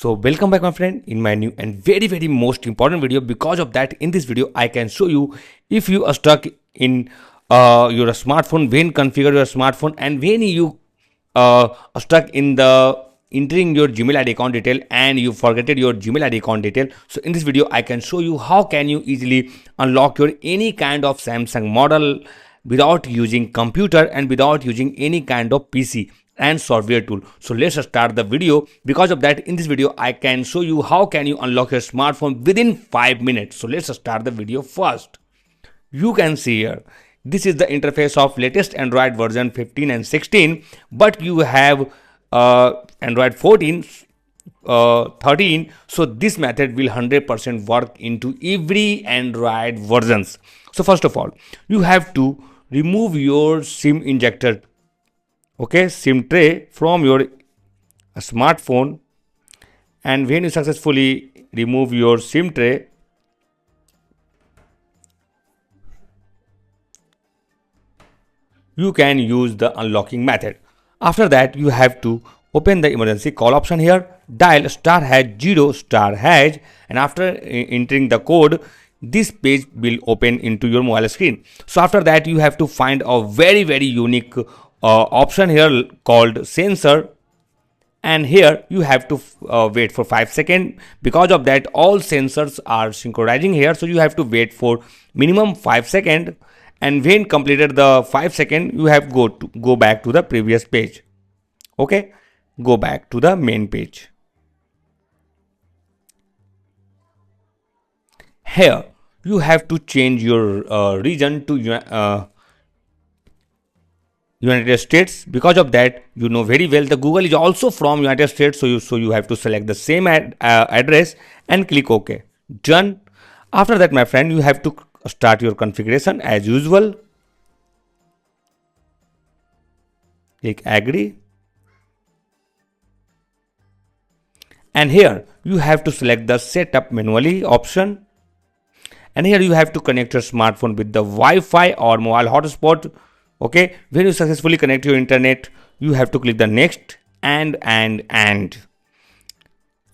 So welcome back my friend in my new and very most important video. Because of that, in this video I can show you if you are stuck in your smartphone, when configure your smartphone, and when you are stuck in the entering your Gmail ID account detail and you forgetted your Gmail ID account detail. So in this video I can show you how can you easily unlock your any kind of Samsung model without using computer and without using any kind of PC and software tool. So let's start the video. Because of that, in this video I can show you how can you unlock your smartphone within 5 minutes. So let's start the video first. You can see here, this is the interface of latest Android version 15 and 16, but you have Android 14, 13. So this method will 100% work into every Android versions. So first of all, you have to remove your SIM injector, SIM tray from your smartphone. And when you successfully remove your SIM tray, you can use the unlocking method. After that, you have to open the emergency call option here, dial *#0*#, and after entering the code, this page will open into your mobile screen. So after that, you have to find a very unique option here called sensor, and here you have to wait for 5 seconds. Because of that, all sensors are synchronizing here, so you have to wait for minimum 5 seconds. And when completed the 5 seconds, you have go back to the previous page. Go back to the main page. Here you have to change your region to United States. Because of that, you know very well the Google is also from United States, so you have to select the same address and click OK. Done. After that, my friend, you have to start your configuration as usual. Click agree, and here you have to select the setup manually option, and here you have to connect your smartphone with the Wi-Fi or mobile hotspot. When you successfully connect your internet, you have to click the next and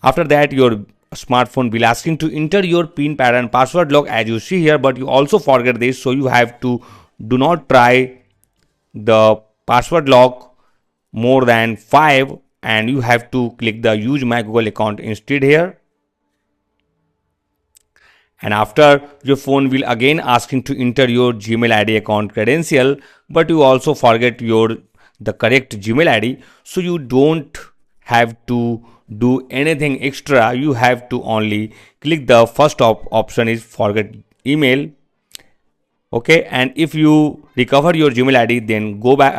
after that, your smartphone will asking to enter your PIN pattern password lock as you see here, but you also forget this, so you have to do not try the password lock more than 5, and you have to click the use my Google account instead here. And after, your phone will again asking to enter your Gmail ID account credential, but you also forget the correct Gmail ID, so you don't have to do anything extra. You have to only click the first option is forget email. And if you recover your Gmail ID, then go back,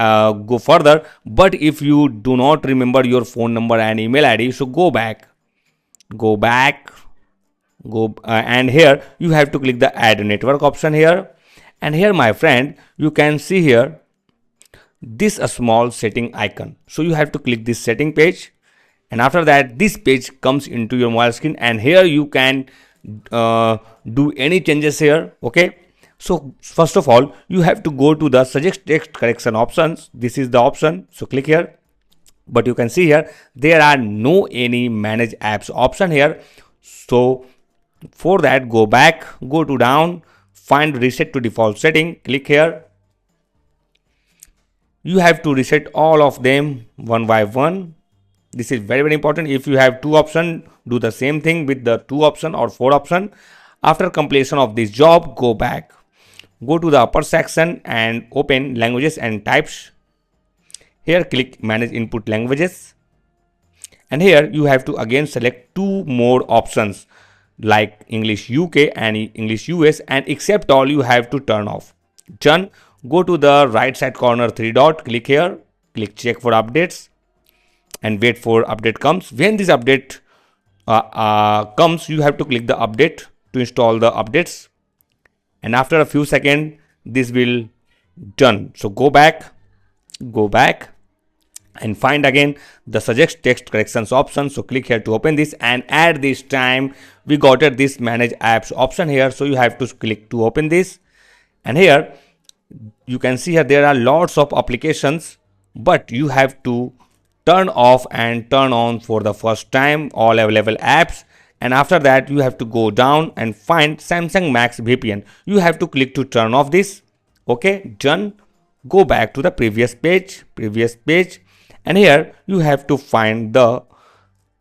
go further. But if you do not remember your phone number and email ID, so go back, and here you have to click the add network option here. And here, my friend, you can see here this a small setting icon, so you have to click this setting page, and after that, this page comes into your mobile screen, and here you can do any changes here. So first of all, you have to go to the suggest text correction options. This is the option, so click here. But you can see here there are no any manage apps option here. So for that, go back, go to down, find reset to default setting, click here. You have to reset all of them one by one. This is very important. If you have 2 options, do the same thing with the 2 option or 4 option. After completion of this job, go back, go to the upper section and open languages and types. Here click manage input languages, and here you have to again select 2 more options like English UK and English US, and accept all you have to turn off. Done. Go to the right side corner 3 dot, click here, click check for updates, and wait for update comes. When this update comes, you have to click the update to install the updates, and after a few seconds this will done. So go back and find again the suggest text corrections option. So click here to open this, and at this time we got this manage apps option here, so you have to click to open this. And here you can see here there are lots of applications, but you have to turn off and turn on for the first time all available apps. And after that you have to go down and find Samsung Max VPN. You have to click to turn off this. Okay, done. Go back to the previous page, and here you have to find the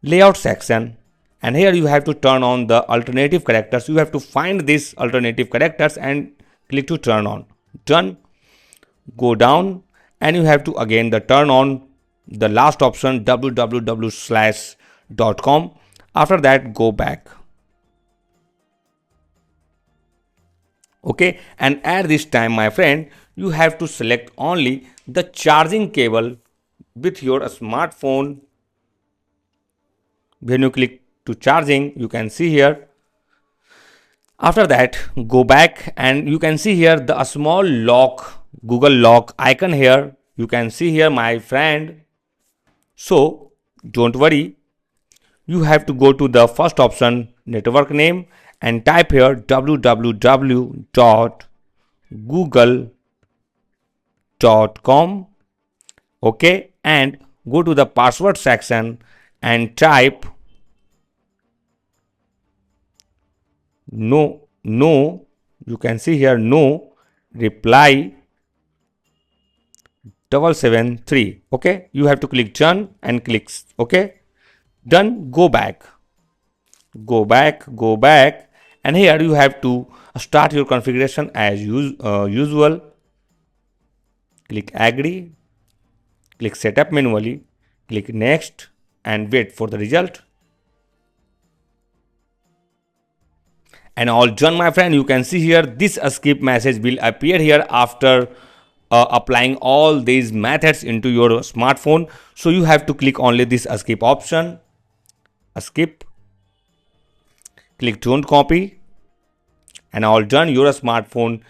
layout section, and here you have to turn on the alternative characters. You have to find these alternative characters and click to turn on. Done. Go down and you have to again the turn on the last option www.com. After that go back. Okay, and at this time my friend, you have to select only the charging cable with your smartphone. When you click to charging, you can see here. After that go back and you can see here the small lock, Google lock icon here. You can see here my friend. So don't worry, you have to go to the first option, network name, and type here www.google.com. okay, and go to the password section and type no, you can see here no reply 773. okay, you have to click done and clicks. Okay, done. Go back, and here you have to start your configuration as usual. Click agree, click setup manually, click next, and wait for the result. And all done my friend. You can see here this skip message will appear here after applying all these methods into your smartphone. So you have to click only this skip option, skip, click don't copy, and all done. Your smartphone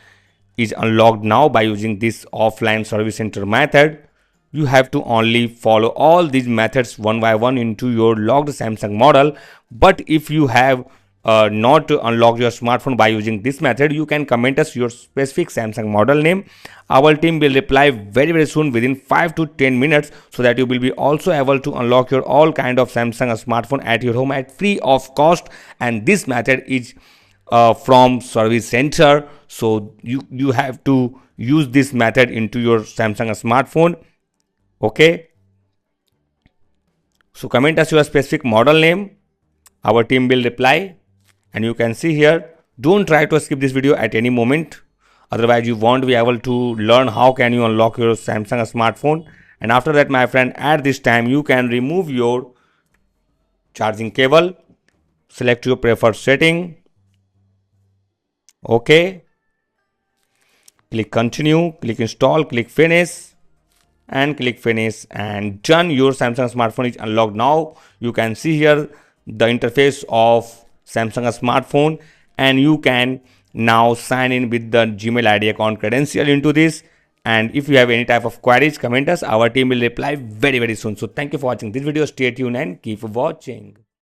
is unlocked now by using this offline service center method. You have to only follow all these methods one by one into your locked Samsung model. But if you have not unlocked your smartphone by using this method, you can comment us your specific Samsung model name. Our team will reply very soon within 5 to 10 minutes, so that you will be also able to unlock your all kind of Samsung smartphone at your home at free of cost. And this method is from service center, so you have to use this method into your Samsung smartphone. Okay, so comment us your specific model name. Our team will reply. And you can see here, don't try to skip this video at any moment, otherwise you won't be able to learn how can you unlock your Samsung smartphone. And after that my friend, at this time you can remove your charging cable, select your preferred setting. Okay, click continue, click install, click finish, and click finish, and done. Your Samsung smartphone is unlocked now. You can see here the interface of Samsung smartphone, and you can now sign in with the Gmail ID account credential into this. And if you have any type of queries, comment us. Our team will reply very soon. So thank you for watching this video. Stay tuned and keep watching.